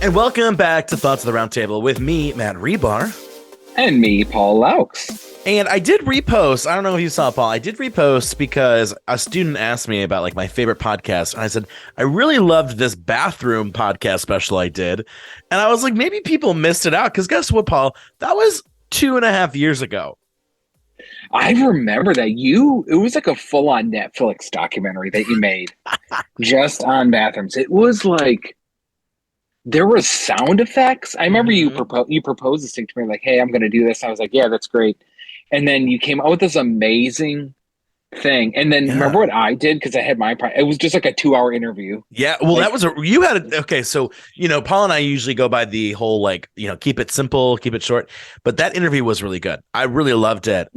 And welcome back to Thoughts of the Roundtable with me, Matt Rebar. And me, Paul Laux. And I did repost. I don't know if you saw, Paul. I did repost because a student asked me about like my favorite podcast. And I said, I really loved this bathroom podcast special I did. And I was like, maybe people missed it out. Because guess what, Paul? That was 2.5 years ago. I remember that it was like a full-on Netflix documentary that you made just on bathrooms. It was like, there was sound effects. I remember you proposed this thing to me, like, hey, I'm going to do this. I was like, yeah, that's great. And then you came out with this amazing thing. And then remember what I did? Because I had it was just like a 2-hour interview. Yeah. Well, okay. So, Paul and I usually go by the whole, like, keep it simple, keep it short. But that interview was really good. I really loved it.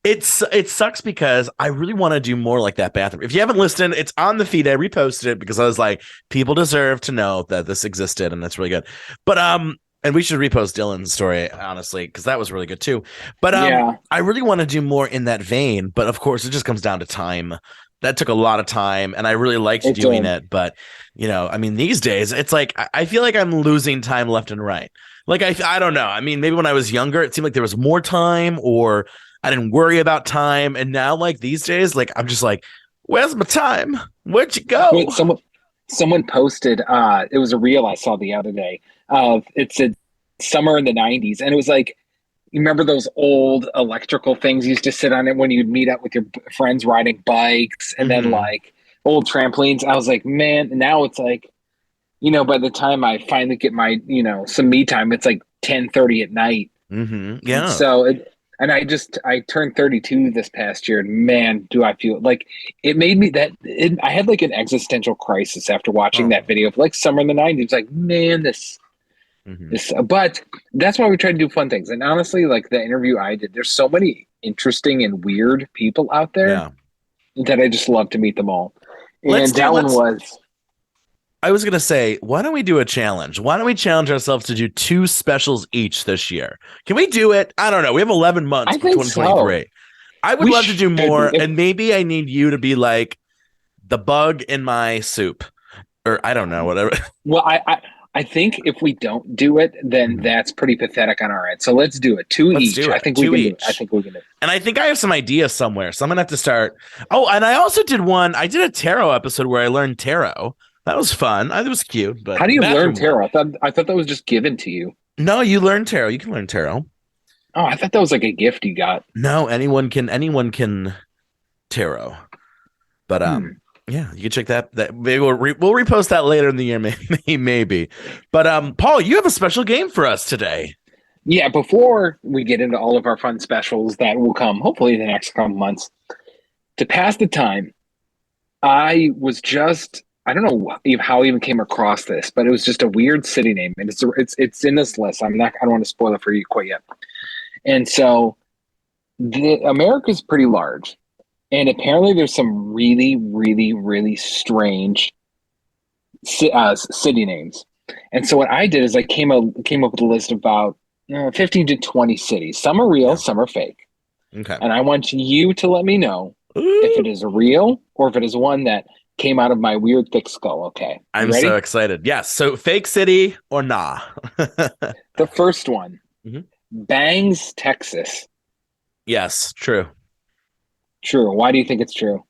It sucks because I really want to do more like that bathroom. If you haven't listened, it's on the feed. I reposted it because I was like, people deserve to know that this existed, and that's really good. But and we should repost Dylan's story, honestly, because that was really good too. But I really want to do more in that vein. But of course, it just comes down to time. That took a lot of time, and I really liked doing it. But I mean, these days, it's like I feel like I'm losing time left and right. Like I don't know. I mean, maybe when I was younger, it seemed like there was more time, or I didn't worry about time. And now, like these days, like I'm just like, where's my time? Where'd you go? Wait, someone posted, it was a reel I saw the other day. It said summer in the 90s. And it was like, you remember those old electrical things you used to sit on it when you'd meet up with your friends riding bikes, and then like old trampolines. I was like, man, now it's like, by the time I finally get my, some me time, it's like 10:30 at night. Yeah. And I turned 32 this past year, and man, do I feel like it made me I had like an existential crisis after watching that video of like summer in the 90s. Like, man, but that's why we try to do fun things. And honestly, like the interview I did, there's so many interesting and weird people out there that I just love to meet them all. I was going to say, why don't we do a challenge? Why don't we challenge ourselves to do 2 specials each this year? Can we do it? I don't know. We have 11 months for 2023. So. I would love to do more. And maybe I need you to be like the bug in my soup, or I don't know, whatever. Well, I think if we don't do it, then that's pretty pathetic on our end. So let's do it. 2 each. I think we can do it. I think we can do it. And I think I have some ideas somewhere. So I'm going to have to start. Oh, and I also did I did a tarot episode where I learned tarot. That was fun. It was cute. But how do you learn tarot? I thought that was just given to you. No, you learn tarot. You can learn tarot. Oh, I thought that was like a gift you got. No, anyone can tarot. But yeah, you can check that. Maybe we'll repost that later in the year, maybe. But Paul, you have a special game for us today. Yeah, before we get into all of our fun specials that will come hopefully in the next couple months, to pass the time, I don't know how I even came across this, but it was just a weird city name, and it's in this list. I don't want to spoil it for you quite yet. And so, America's pretty large, and apparently there's some really, really, really strange city names. And so what I did is I came up with a list of about 15 to 20 cities. Some are real, some are fake. Okay. And I want you to let me know if it is real or if it is one that came out of my weird thick skull. Okay. I'm so excited. Yes. So fake city or nah? The first one, Bangs, Texas. Yes. True. True. Why do you think it's true?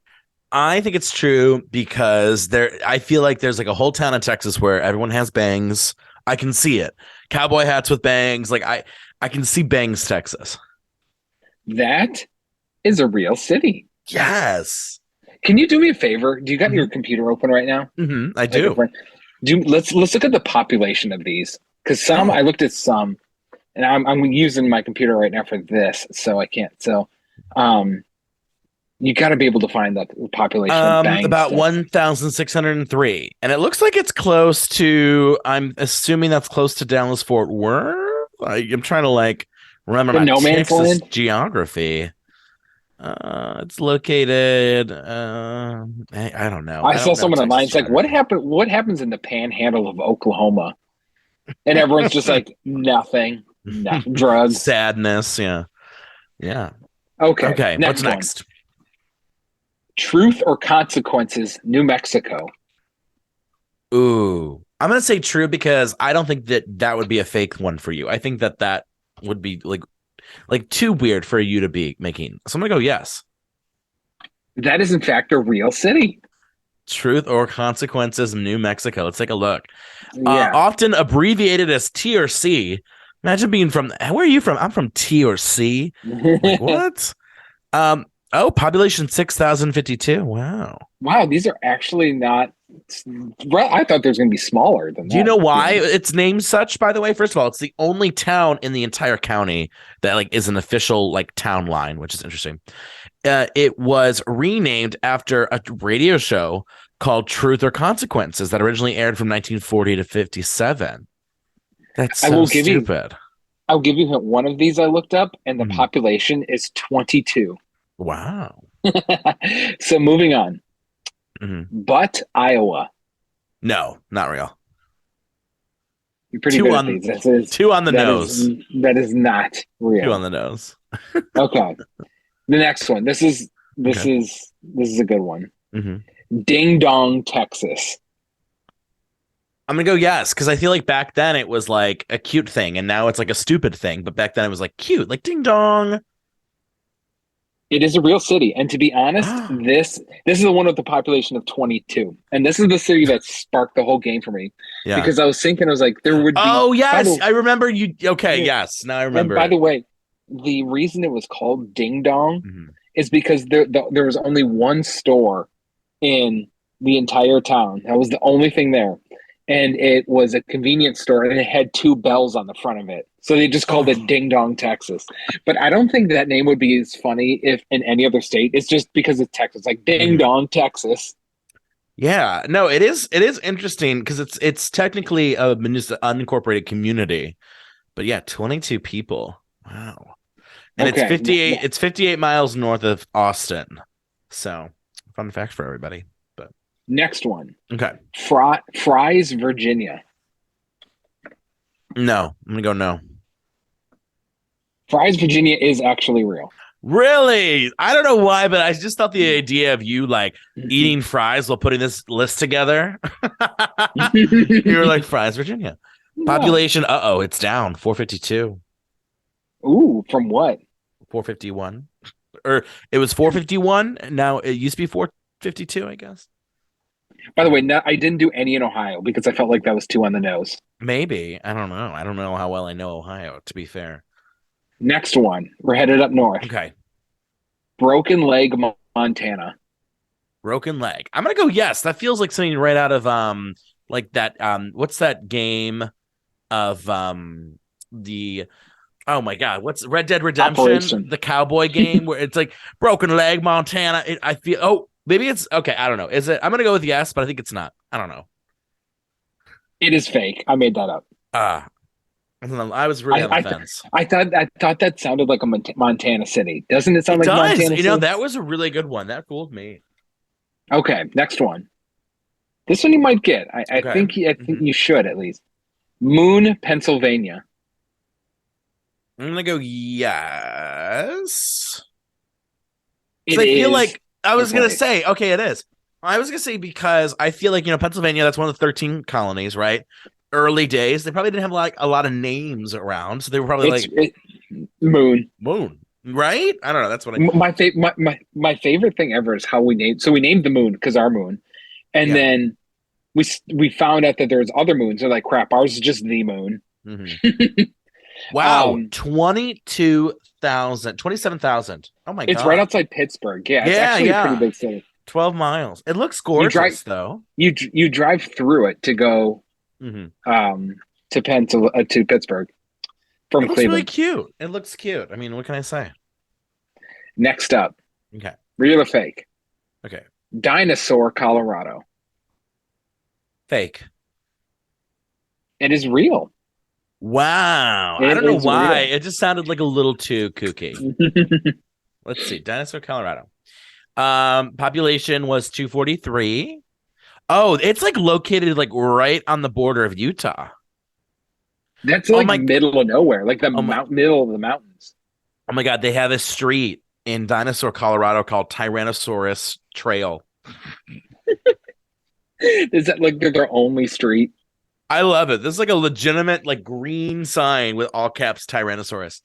I think it's true because I feel like there's like a whole town in Texas where everyone has bangs. I can see it. Cowboy hats with bangs. Like I can see Bangs, Texas. That is a real city. Yes. Can you do me a favor? Do you got your computer open right now? I do. Let's look at the population of these, because I looked at some, and I'm using my computer right now for this, so I can't. So, you got to be able to find the population. About 1,603, and it looks like it's close to. I'm assuming that's close to Dallas Fort Worth. I'm trying to remember my Texas geography. It's located. I don't know. I saw someone online. It's like, what happens in the panhandle of Oklahoma? And everyone's just like, nothing. Drugs. Sadness. Yeah. Yeah. Okay. What's next? Truth or Consequences, New Mexico. Ooh. I'm gonna say true because I don't think that would be a fake one for you. I think that would be like too weird for you to be making. So I'm gonna go yes. That is in fact a real city. Truth or Consequences, New Mexico. Let's take a look. Yeah. Often abbreviated as T or C. Imagine being from, where are you from? I'm from T or C. Like, what? Population 6,052. Wow. Wow, these are actually not. I thought there's going to be smaller than that. Do you know why it's named such, by the way? First of all, it's the only town in the entire county that like is an official like town line, which is interesting. It was renamed after a radio show called Truth or Consequences that originally aired from 1940 to 57. That's so stupid. I'll give you one of these I looked up, and the population is 22. Wow. So moving on. But Iowa. No, not real. You're pretty good at these. Two on the nose. That is not real. Two on the nose. Okay. The next one. This is a good one. Ding Dong, Texas. I'm gonna go yes, because I feel like back then it was like a cute thing, and now it's like a stupid thing. But back then it was like cute, like ding dong. It is a real city, and to be honest, this is the one with the population of 22, and this is the city that sparked the whole game for me. Yeah. Because I was thinking, I was like, there would be. Oh yes, I remember you. Okay, yes, now I remember. And by the way, the reason it was called Ding Dong is because there was only one store in the entire town. That was the only thing there. And it was a convenience store, and it had two bells on the front of it. So they just called it Ding Dong, Texas. But I don't think that name would be as funny if in any other state. It's just because it's Texas, like Ding Dong, Texas. Yeah, no, it is interesting because it's technically a unincorporated community, but yeah, 22 people. Wow, and it's 58. It's 58 miles north of Austin. So, fun fact for everybody. But next one. Okay, Fry's, Virginia. No, I'm gonna go no. Fry's, Virginia is actually real. Really? I don't know why, but I just thought the idea of you like eating fries while putting this list together. You were like Fry's, Virginia. Population, it's down 452. Ooh, from what? 451. Or it was 451. Now it used to be 452, I guess. By the way, no, I didn't do any in Ohio because I felt like that was too on the nose. Maybe. I don't know. I don't know how well I know Ohio, to be fair. Next one. We're headed up north. Okay. Broken Leg, Montana. Broken Leg. I'm going to go yes. That feels like something right out of like that what's that game of the oh my god, what's Red Dead Redemption, Operation. The cowboy game where it's like Broken Leg, Montana. I feel maybe it's okay, I don't know. Is it? I'm going to go with yes, but I think it's not. I don't know. It is fake. I made that up. I was really on the fence. I thought that sounded like a Montana city. Doesn't it sound like Montana City? You know, that was a really good one. That fooled me. Okay, next one. This one you might get. I think you should at least. Moon, Pennsylvania. I'm gonna go yes. I feel like I was gonna say okay, it is. I was gonna say because I feel like Pennsylvania. That's one of the 13 colonies, right? Early days, they probably didn't have like a lot of names around, so they were probably Moon, right? I don't know. That's what my favorite thing ever is how we named. So we named the moon because our moon, and then we found out that there's other moons. They're like, crap, ours is just the moon. Wow, 27,000. Oh my god, it's right outside Pittsburgh. Yeah, it's actually a pretty big city. 12 miles. It looks gorgeous, though. You drive through it to go. To Pittsburgh from Cleveland. It's really cute. It looks cute. I mean, what can I say? Next up. Okay. Real or fake? Okay. Dinosaur, Colorado. Fake. It is real. Wow. I don't know why. Real. It just sounded like a little too kooky. Let's see. Dinosaur, Colorado. Population was 243. Oh, it's like located like right on the border of Utah. That's like middle of nowhere, like the middle of the mountains. Oh my god, they have a street in Dinosaur, Colorado called Tyrannosaurus Trail. Is that like their only street? I love it. This is like a legitimate like green sign with all caps Tyrannosaurus.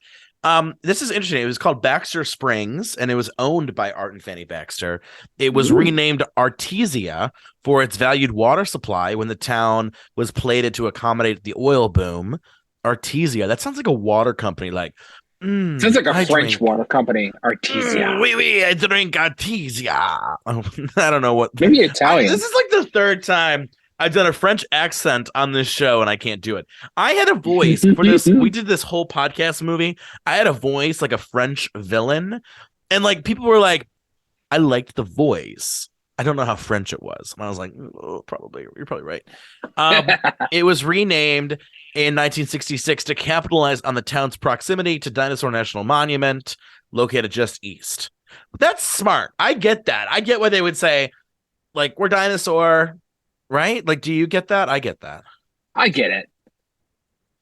This is interesting. It was called Baxter Springs, and it was owned by Art and Fanny Baxter. It was renamed Artesia for its valued water supply when the town was plated to accommodate the oil boom. Artesia. That sounds like a water company. Like, sounds like a French water company. Artesia. Oui, I drink Artesia. I don't know what. Maybe Italian. This is like the third time I've done a French accent on this show and I can't do it. I had a voice for this. We did this whole podcast movie. I had a voice like a French villain. And like people were like, I liked the voice. I don't know how French it was. And I was like, oh, probably. You're probably right. It was renamed in 1966 to capitalize on the town's proximity to Dinosaur National Monument, located just east. But that's smart. I get that. I get why they would say, like, we're dinosaur. Right? Like, do you get that? I get that. I get it.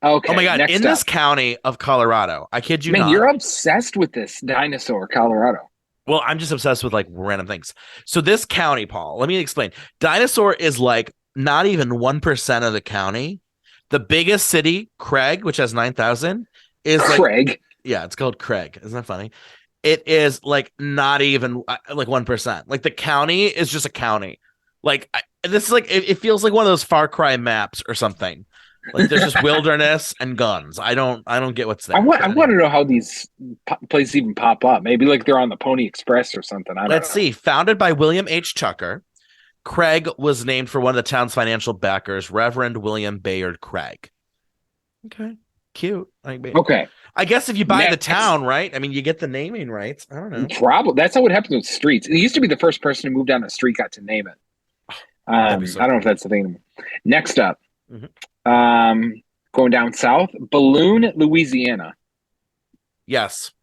Okay. Oh my God. In this county of Colorado, I kid you not. You're obsessed with this dinosaur, Colorado. Well, I'm just obsessed with like random things. So this county, Paul, let me explain. Dinosaur is like not even 1% of the county. The biggest city, Craig, which has 9,000, is Craig. Like, yeah, it's called Craig. Isn't that funny? It is like not even like 1%. Like the county is just a county. Like this is like it feels like one of those Far Cry maps or something. Like there's just wilderness and guns. I don't get what's there. I want to know how these places even pop up. Maybe like they're on the Pony Express or something. Let's see. Founded by William H. Chucker, Craig was named for one of the town's financial backers, Reverend William Bayard Craig. Okay, cute. Okay. I guess if you buy the town, right? I mean, you get the naming rights. I don't know. Probably that's how it happens with streets. It used to be the first person to move down the street got to name it. I don't know if that's the thing. Next up, going down south, Balloon, Louisiana. Yes.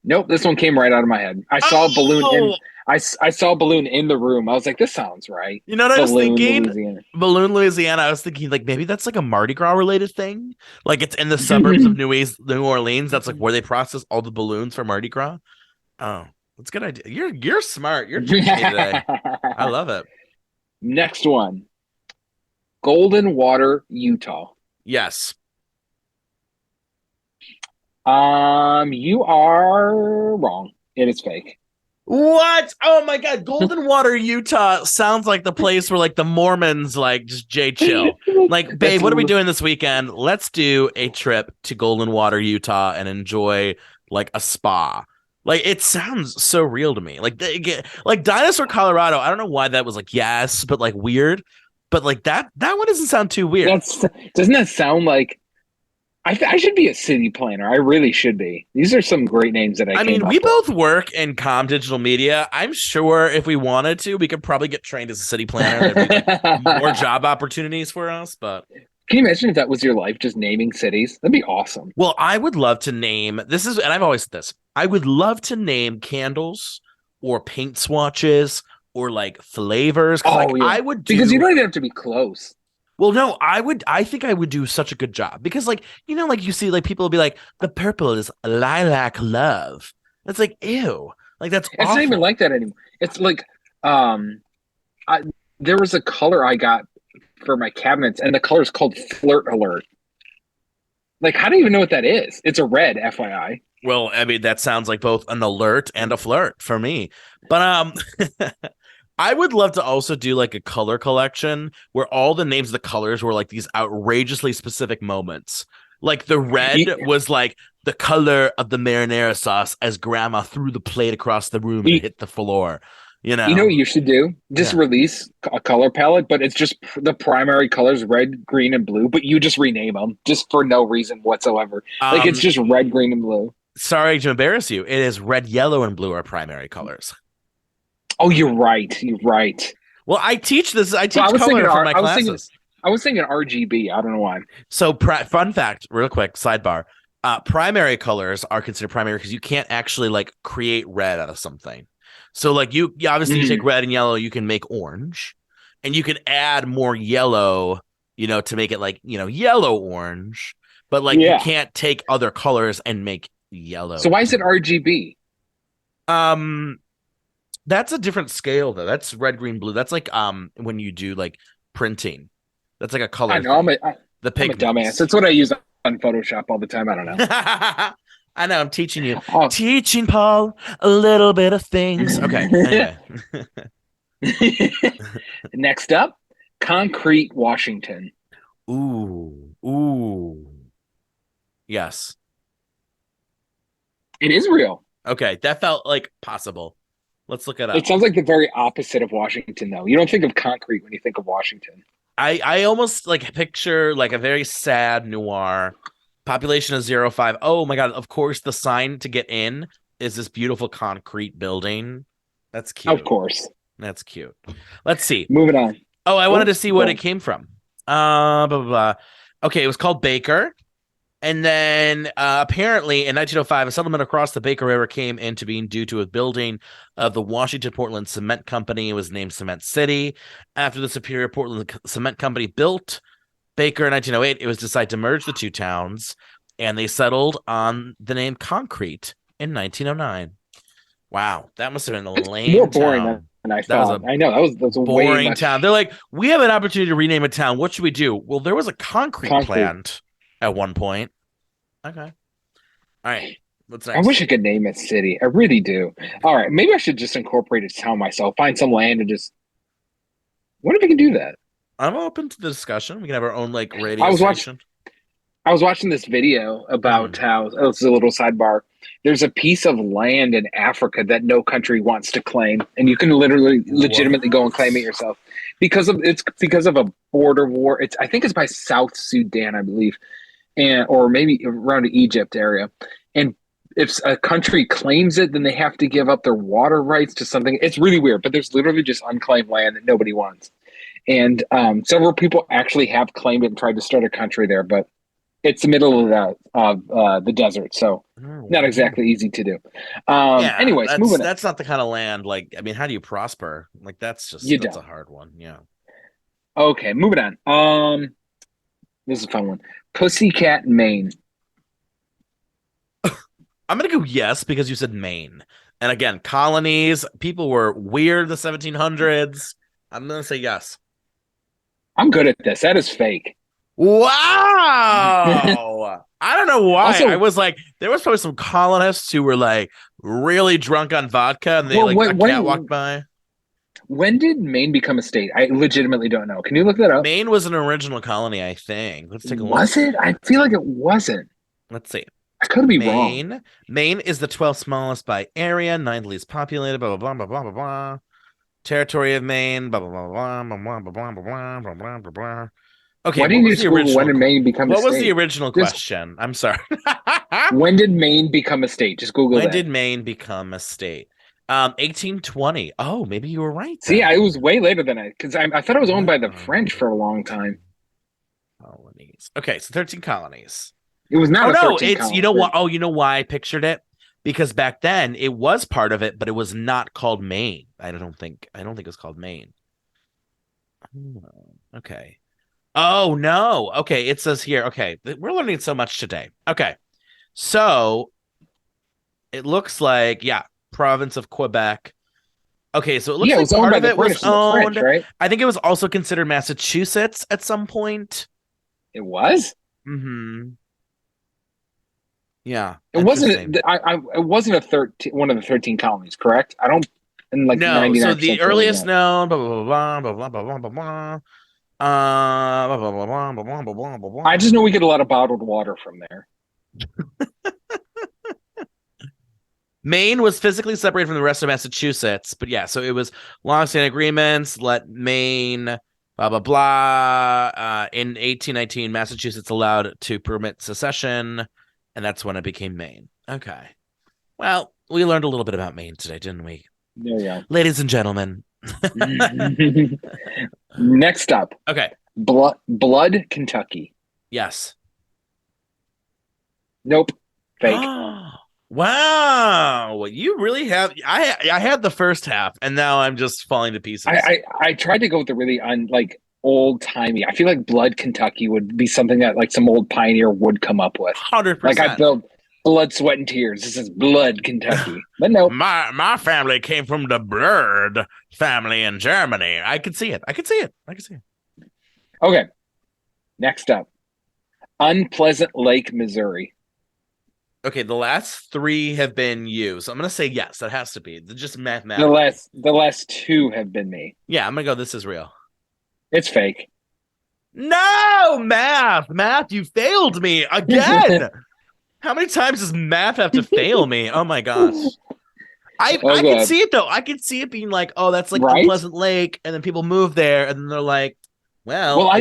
Nope, this one came right out of my head. I saw a balloon. I saw a balloon in the room. I was like, this sounds right. You know what I was thinking? Balloon, Louisiana. I was thinking like maybe that's like a Mardi Gras related thing. Like it's in the suburbs of New Orleans. That's like where they process all the balloons for Mardi Gras. Oh. That's a good idea. You're smart. You're teaching me today. I love it. Next one. Golden Water, Utah. Yes. You are wrong. It is fake. What? Oh my God. Golden Water, Utah sounds like the place where like the Mormons like just chill. Like, babe, what are we doing this weekend? Let's do a trip to Golden Water, Utah and enjoy like a spa. Like it sounds so real to me. Like Dinosaur Colorado. I don't know why that was like yes, but like weird. But like that one doesn't sound too weird. Doesn't that sound like I should be a city planner? I really should be. These are some great names that I mean, we both work in comm digital media. I'm sure if we wanted to, we could probably get trained as a city planner. There'd be like more job opportunities for us, but can you imagine if that was your life, just naming cities? That'd be awesome. Well, I would love to name and I've always said this. I would love to name candles or paint swatches or like flavors. I would because you don't even have to be close. Well, no, I think I would do such a good job because like, you know, like you see like people will be like, the purple is lilac love. It's like, ew. Like that's It's not even like that anymore. It's like there was a color I got for my cabinets and the color is called Flirt Alert. Like, how do you even know what that is? It's a red, FYI. Well, I mean, that sounds like both an alert and a flirt for me. But I would love to also do like a color collection where all the names of the colors were like these outrageously specific moments. Like the red was like the color of the marinara sauce as grandma threw the plate across the room and hit the floor. You know what you should do? Just release a color palette, but it's just the primary colors, red, green, and blue, but you just rename them just for no reason whatsoever. Like it's just red, green, and blue. Sorry to embarrass you. It is red, yellow, and blue are primary colors. Oh, you're right. You're right. Well, I teach this. I teach color for my classes. I was thinking RGB. I don't know why. So fun fact, real quick, sidebar. Primary colors are considered primary because you can't actually like create red out of something. So like you obviously you take red and yellow, you can make orange, and you can add more yellow, you know, to make it like, you know, yellow orange. But like you can't take other colors and make yellow. So why is it RGB? That's a different scale though. That's red, green, blue. That's like when you do like printing. That's like a color. I know. thing. I'm a dumbass. That's what I use on Photoshop all the time. I don't know. I know. I'm teaching you. Teaching Paul a little bit of things. Okay. Anyway. Next up, Concrete, Washington. Ooh. Yes. It is real. Okay. That felt like possible. Let's look it up. It sounds like the very opposite of Washington, though. You don't think of concrete when you think of Washington. I almost like picture like a very sad noir. Population of 0.5. Oh my God. Of course, the sign to get in is this beautiful concrete building. That's cute. Of course. That's cute. Let's see. Moving on. Oh, I wanted to see what it came from. Blah, blah, blah. Okay, it was called Baker. And then apparently in 1905, a settlement across the Baker River came into being due to a building of the Washington Portland Cement Company. It was named Cement City. After the Superior Portland Cement Company built Baker in 1908, it was decided to merge the two towns, and they settled on the name Concrete in 1909. Wow, that must have been a lame more boring town. than I thought. I know that was a boring town. They're like, we have an opportunity to rename a town. What should we do? Well, there was a concrete plant at one point. Okay. All right. What's next? I wish I could name a city. I really do. All right. Maybe I should just incorporate a town myself. Find some land and just. What if we can do that? I'm open to the discussion. We can have our own like radio station. I was watching this video about how. Oh, it's a little sidebar. There's a piece of land in Africa that no country wants to claim, and you can legitimately go and claim it yourself because of a border war. I think it's by South Sudan, I believe, or maybe around the Egypt area. And if a country claims it, then they have to give up their water rights to something. It's really weird, but there's literally just unclaimed land that nobody wants. And several people actually have claimed it and tried to start a country there, but it's the middle of the desert, so not exactly easy to do. Anyways, moving on. That's not the kind of land. Like, I mean, how do you prosper? Like, that's a hard one. Yeah. Okay, moving on. This is a fun one. Pussycat, Maine. I'm gonna go yes because you said Maine, and again, colonies. People were weird in the 1700s. I'm gonna say yes. I'm good at this. That is fake. Wow. I don't know why. Also, I was like, there was probably some colonists who were like really drunk on vodka and a cat walked by. When did Maine become a state? I legitimately don't know. Can you look that up? Maine was an original colony, I think. Let's take a look. Was it? I feel like it wasn't. Let's see. I could be wrong. Maine is the 12th smallest by area, 9th least populated, blah, blah, blah, blah, blah, blah. Territory of Maine, blah, blah, blah, blah, blah, blah, blah, blah, blah, blah, blah, blah, blah. Okay, why didn't you just Google when did Maine become a state? What was the original question? I'm sorry. When did Maine become a state? Just Google that. When did Maine become a state? 1820. Oh, maybe you were right. See, I was way later than because I thought it was owned by the French for a long time. Colonies. Okay, so 13 colonies. It was not. You know what? Oh, you know why I pictured it? Because back then it was part of it, but it was not called Maine. I don't think it was called Maine. Okay. Oh no. Okay, it says here. Okay, we're learning so much today. Okay, so it looks like province of Quebec. Okay, so it looks like part of it was owned. French, right? I think it was also considered Massachusetts at some point. It was. Mm-hmm. Yeah, it wasn't. It wasn't one of the 13 colonies, correct? I don't. And like no. So the earliest known. Blah blah blah blah blah blah blah blah. I just know we get a lot of bottled water from there. Maine was physically separated from the rest of Massachusetts, but so it was long-standing agreements. Let Maine, blah blah blah. In 1819, Massachusetts allowed to permit secession, and that's when it became Maine. Okay, well, we learned a little bit about Maine today, didn't we? There you go, ladies and gentlemen. Next up, okay, Blood, Kentucky. Yes. Nope. Fake. Wow, you really have. I had the first half, and now I'm just falling to pieces. I tried to go with the really old timey. I feel like Blood, Kentucky would be something that like some old pioneer would come up with. 100%. Like I built Blood, Sweat, and Tears. This is Blood, Kentucky. But no, my family came from the Bird family in Germany. I could see it. Okay, Next up, Unpleasant Lake, Missouri. Okay, the last three have been you, so I'm gonna say yes. That has to be just mathematically. The last two have been me. Yeah, I'm gonna go. This is real. It's fake. No, math, you failed me again. How many times does math have to fail me? Oh my gosh. I can see it though. I can see it being like, oh, that's like Unpleasant Lake, and then people move there, and then they're like, well, I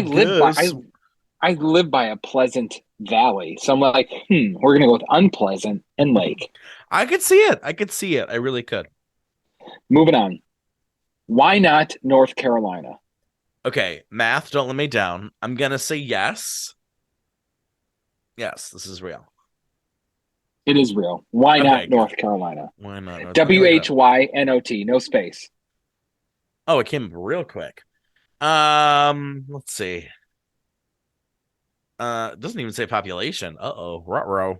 live by a pleasant valley, so I'm like, we're gonna go with Unpleasant and Lake. I could see it. I really could. Moving on. Why not North Carolina? Okay, math, don't let me down. I'm gonna say yes. Yes, this is real. It is real. Why not North Carolina? Why not? WHYNOT, no space. Oh, it came real quick. Let's see. It doesn't even say population. Ruh-roh.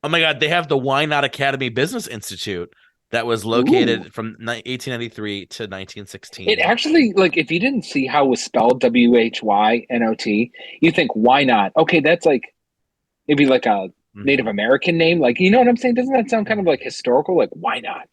Oh my God, they have the Why Not Academy Business Institute that was located from 1893 to 1916. It actually, like, if you didn't see how it was spelled, WHYNOT, you think, why not? Okay, that's like, maybe like a Native American name. Like, you know what I'm saying? Doesn't that sound kind of like historical? Like, why not?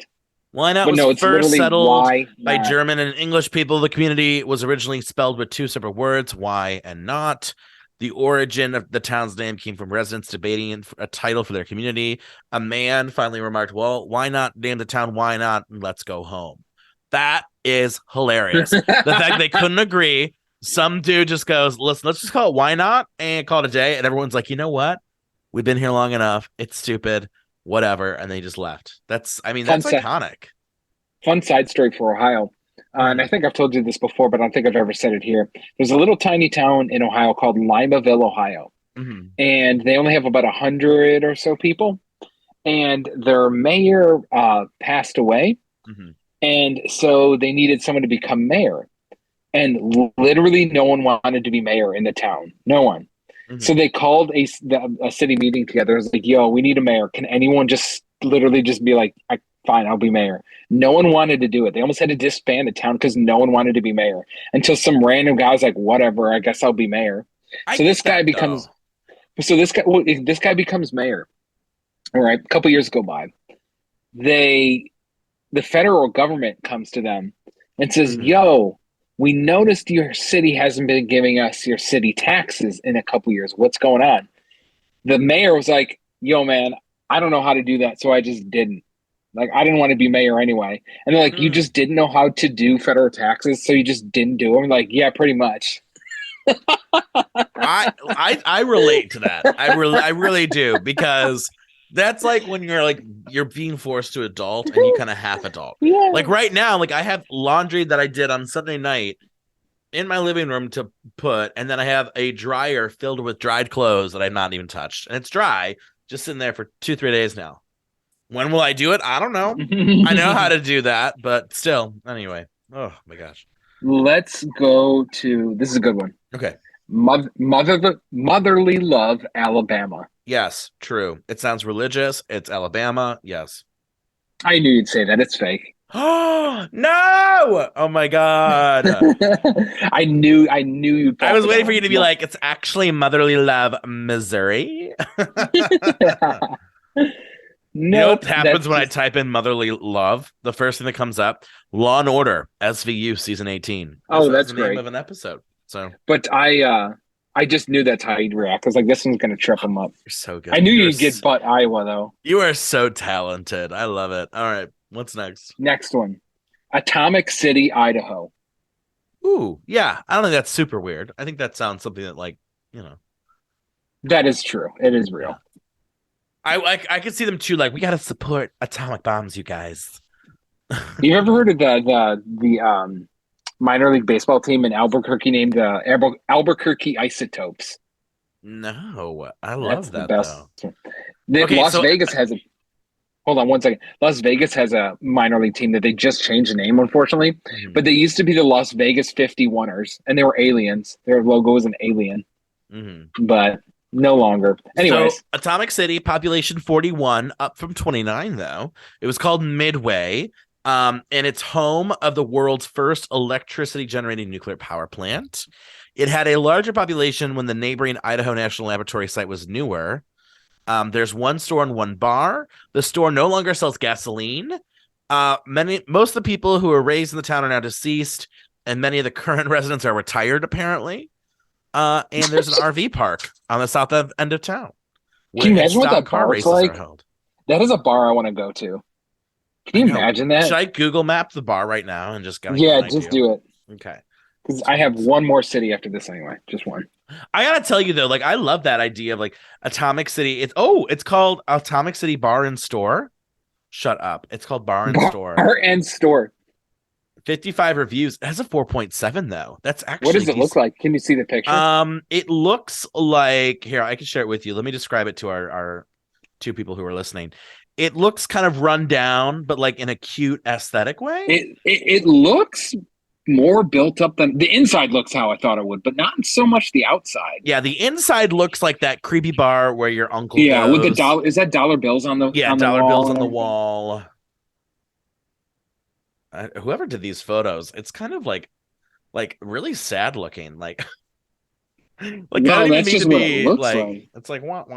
Why not? But was first settled by German and English people. The community was originally spelled with two separate words, why and not. The origin of the town's name came from residents debating a title for their community. A man finally remarked, well, why not name the town Why Not and let's go home? That is hilarious. The fact they couldn't agree. Some dude just goes, listen, let's just call it Why Not and call it a day. And everyone's like, you know what? We've been here long enough. It's stupid. Whatever. And they just left. That's iconic. Fun side story for Ohio. And I think I've told you this before, but I don't think I've ever said it here. There's a little tiny town in Ohio called Limaville, Ohio. Mm-hmm. And they only have about 100 or so people. And their mayor passed away. Mm-hmm. And so they needed someone to become mayor. And literally no one wanted to be mayor in the town. No one. Mm-hmm. So they called a city meeting together. It was like, yo, we need a mayor. Can anyone just literally just be like, fine, I'll be mayor. No one wanted to do it. They almost had to disband the town because no one wanted to be mayor until some random guy was like, whatever, I guess I'll be mayor. This guy becomes mayor. All right. A couple years go by. The federal government comes to them and says, yo, we noticed your city hasn't been giving us your city taxes in a couple years. What's going on? The mayor was like, yo, man, I don't know how to do that. So I just didn't. Like, I didn't want to be mayor anyway. And they're like, you just didn't know how to do federal taxes, so you just didn't do them? Like, yeah, pretty much. I relate to that. I really do, because that's like when you're being forced to adult and you kind of half adult. Yeah. Like right now, like I have laundry that I did on Sunday night in my living room to put, and then I have a dryer filled with dried clothes that I've not even touched. And it's dry, just sitting there for 2-3 days now. When will I do it? I don't know. I know how to do that, but still. Anyway. Oh, my gosh. Let's go to... This is a good one. Okay. Motherly Love, Alabama. Yes, true. It sounds religious. It's Alabama. Yes. I knew you'd say that. It's fake. Oh, no! Oh, my God. I knew you'd... I was waiting for you to be like, it's actually Motherly Love, Missouri. No, you know what happens when I type in Motherly Love? The first thing that comes up, Law and Order, SVU season 18. That's the great. name of an episode. So, but I just knew that's how you'd react. I was like, this one's gonna trip him up. You're so good. I knew you'd get butt Iowa though. You are so talented. I love it. All right, what's next? Next one, Atomic City, Idaho. Ooh, yeah. I don't think that's super weird. I think that sounds something that, like, you know, that is true. It is real. Yeah. I could see them too. Like, we got to support atomic bombs, you guys. You ever heard of the minor league baseball team in Albuquerque named Albuquerque Isotopes? No, I love that. Vegas has a. Hold on one second. Las Vegas has a minor league team that they just changed the name, unfortunately. Mm-hmm. But they used to be the Las Vegas 51ers, and they were aliens. Their logo was an alien, but no longer. Anyways, so, Atomic City, population 41, up from 29 though. It was called Midway. And it's home of the world's first electricity generating nuclear power plant. It had a larger population when the neighboring Idaho National Laboratory site was newer. There's one store and one bar. The store no longer sells gasoline. Most of the people who were raised in the town are now deceased, and many of the current residents are retired, apparently. And there's an RV park on the south end of town. Can you imagine what that car bar's races like? are held. That is a bar I want to go to. Can you imagine that? Should I Google map the bar right now and just just do it. Okay. Because I have one more city after this anyway. Just one. I gotta tell you though, like I love that idea of like Atomic City. It's called Atomic City Bar and Store. Shut up. It's called Bar and Store. Bar and Store. 55 reviews. It has a 4.7 though. That's actually what does it look like? Can you see the picture? It looks like here, I can share it with you. Let me describe it to our two people who are listening. It looks kind of run down, but like in a cute aesthetic way. It looks more built up than the inside looks how I thought it would, but not so much the outside. Yeah, the inside looks like that creepy bar where your uncle goes. With the dollar. Is that dollar bills on the dollar bills on the wall? Whoever did these photos, it's kind of like really sad looking. Like that's just what it looks like. It's like what?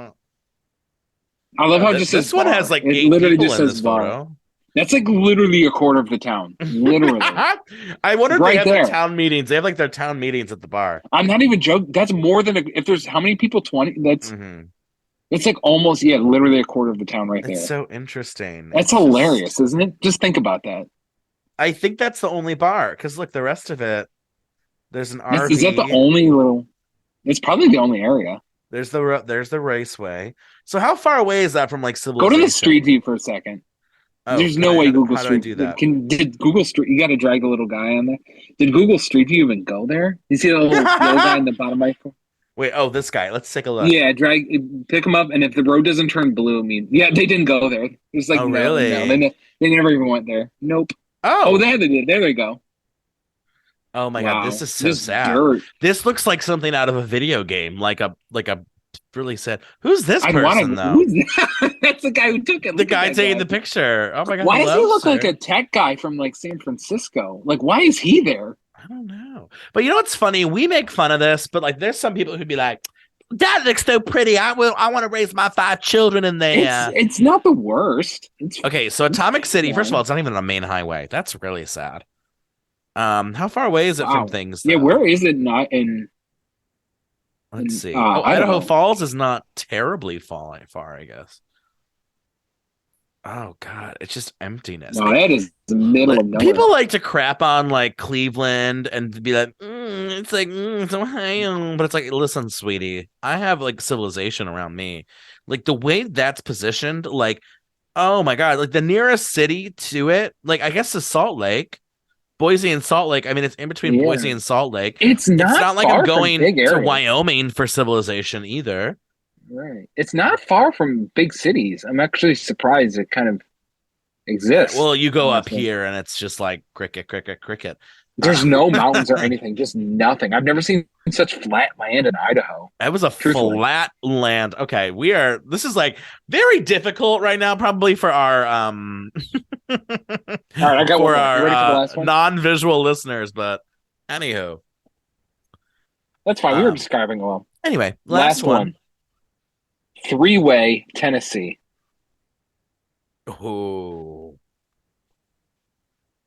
I love how just this one bar. has like it 8 literally people just in says this bar. photo. That's like literally a quarter of the town. Literally. I wonder if they have their town meetings. They have like their town meetings at the bar. I'm not even joking. That's more than if there's how many people? 20. That's like almost literally a quarter of the town right there. It's so interesting. That's hilarious, isn't it? Just think about that. I think that's the only bar because look, the rest of it. There's an RV. Is that the only little? It's probably the only area. There's the raceway. So how far away is that from like civilization? Go to the street view for a second. Oh, there's no way Google Street. How do I do that? Did Google Street? You got to drag the little guy on there. Did Google Street View even go there? You see the little guy in the bottom right? Wait, this guy. Let's take a look. Yeah, pick him up, and if the road doesn't turn blue, they didn't go there. It's like really? No, they never even went there. Nope. There they did. There they go. Oh my god, this is so sad. Dirt. This looks like something out of a video game, like a really sad. Who's this person though? That's the guy who took it. The guy taking the picture. Oh my god. Why does he look like a tech guy from like San Francisco? Like, why is he there? I don't know. But you know what's funny? We make fun of this, but like there's some people who'd be like, that looks so pretty. I want to raise my 5 children in there. It's not the worst. Okay, so Atomic City, first of all, it's not even on a main highway. That's really sad. How far away is it from things? Yeah, where is it not in? Let's see. Idaho Falls is not terribly far, I guess. Oh god, it's just emptiness. No, that is the middle of nowhere. People like to crap on like Cleveland and be like, it's like it's Ohio, but it's like, listen, sweetie, I have like civilization around me. Like the way that's positioned, like, oh my god, like the nearest city to it, like I guess is Salt Lake. Boise and Salt Lake. I mean, it's in between Boise and Salt Lake. It's not like I'm going to Wyoming for civilization either. Right. It's not far from big cities. I'm actually surprised it kind of exists. Well, you go up here and it's just like cricket. There's no mountains or anything, just nothing. I've never seen such flat land in Idaho. That was a flat land. Okay, this is like very difficult right now, probably for our All right, I got for our non-visual listeners, but anywho. That's fine. We were describing well. Anyway, last one. 3-way Tennessee. Oh.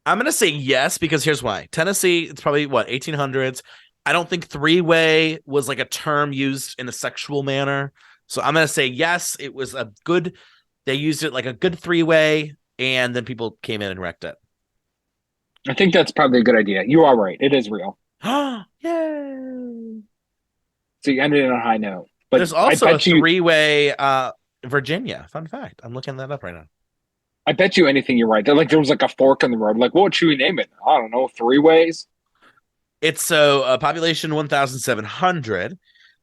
I'm going to say yes, because here's why. Tennessee, it's probably, 1800s. I don't think 3-way was like a term used in a sexual manner. So I'm going to say yes, it was they used it like a good 3-way, and then people came in and wrecked it. I think that's probably a good idea. You are right. It is real. Yay! So you ended on a high note. But there's also a 3-way Virginia. Fun fact. I'm looking that up right now. I bet you anything you're right. There was like a fork in the road. Like, what should we name it? I don't know. 3 ways? It's population 1,700.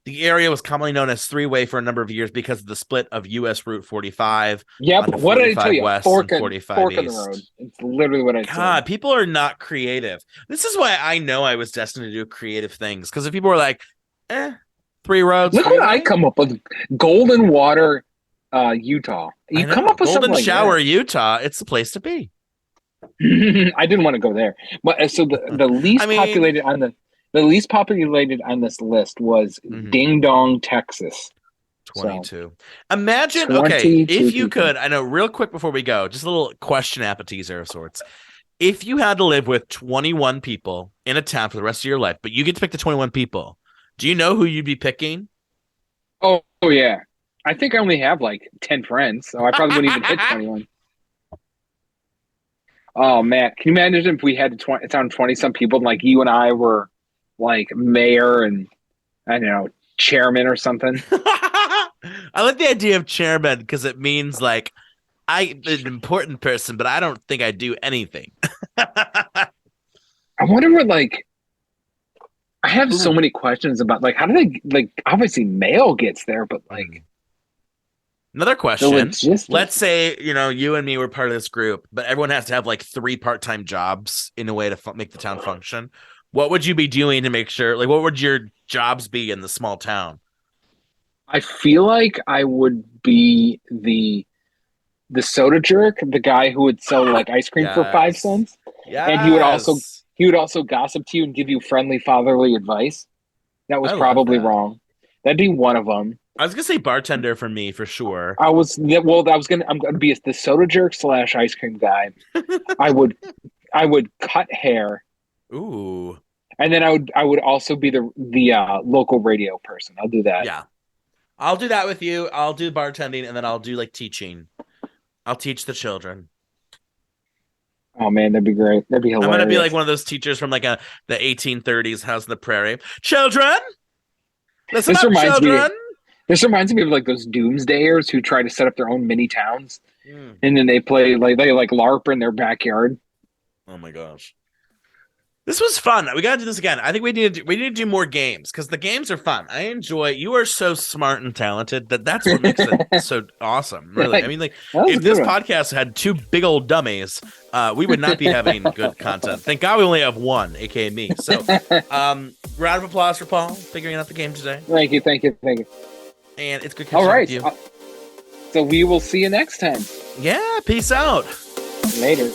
The area was commonly known as 3-way for a number of years because of the split of U.S. Route 45. Yeah, but what did I tell you? Fork in the road. It's literally what I said. God, people are not creative. This is why I know I was destined to do creative things. Because if people were like, 3 roads. Look what I come up with. Golden Water, Utah. You come up with Golden something Shower, like that. Utah. It's the place to be. I didn't want to go there, but so the least populated on the least populated on this list was Ding Dong, Texas. 22. So, imagine, okay, if you could, I know, real quick before we go, just a little question appetizer of sorts. If you had to live with 21 people in a town for the rest of your life, but you get to pick the 21 people, do you know who you'd be picking? Oh yeah. I think I only have like 10 friends, so I probably wouldn't even hit 21. Oh man, can you imagine if we had it's on 20-some people and like you and I were like mayor and I don't know, chairman or something? I like the idea of chairman because it means like I'm an important person, but I don't think I do anything. I wonder what like I have so many questions about like how do they like obviously mail gets there, but like another question. Let's say, you and me were part of this group, but everyone has to have like 3 part-time jobs in a way to make the town function. What would you be doing to make sure, like, what would your jobs be in the small town? I feel like I would be the soda jerk, the guy who would sell like ice cream for 5 cents. Yeah. And he would also gossip to you and give you friendly fatherly advice. That was probably wrong. That'd be one of them. I was gonna say bartender for me for sure. I'm gonna be the soda jerk / ice cream guy. I would cut hair. Ooh. And then I would also be the local radio person. I'll do that. Yeah. I'll do that with you. I'll do bartending and then I'll do like teaching. I'll teach the children. Oh man, that'd be great. That'd be hilarious. I'm gonna be like one of those teachers from like the 1830s House on the Prairie. Children, listen up, children. This reminds me of like those doomsdayers who try to set up their own mini towns, and then they play like LARP in their backyard. Oh my gosh, this was fun. We gotta do this again. I think we need to do more games because the games are fun. I enjoy. You are so smart and talented that's what makes it so awesome. Really, I mean, like if this podcast had 2 big old dummies, we would not be having good content. Thank God we only have one, aka me. So, round of applause for Paul figuring out the game today. Thank you. And it's good catching up with you. So we will see you next time. Yeah, peace out. Later.